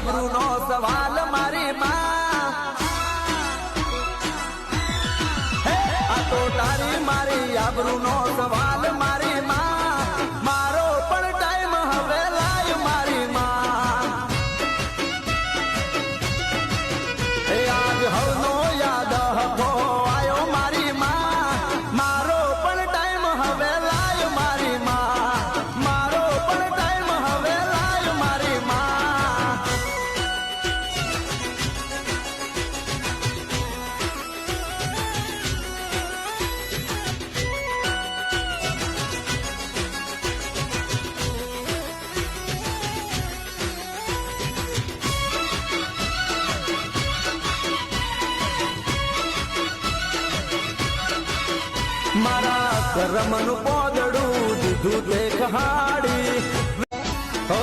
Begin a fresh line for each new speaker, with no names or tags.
આબરૂ નો સવાલ મારી માં આ તો તારી મારી આબરૂ નો સવાલ મારી માં મારો પણ ટાઈમ હવે લાય મારી માં આજ હવનો યાદ હકો આયો મારી માં મારો પણ ટાઈમ હવે લાય મારી માં મારો પણ ટાઈમ હવે લાય મારી માં મારા કરમનું પોદડું દીધું તે કહાડી હો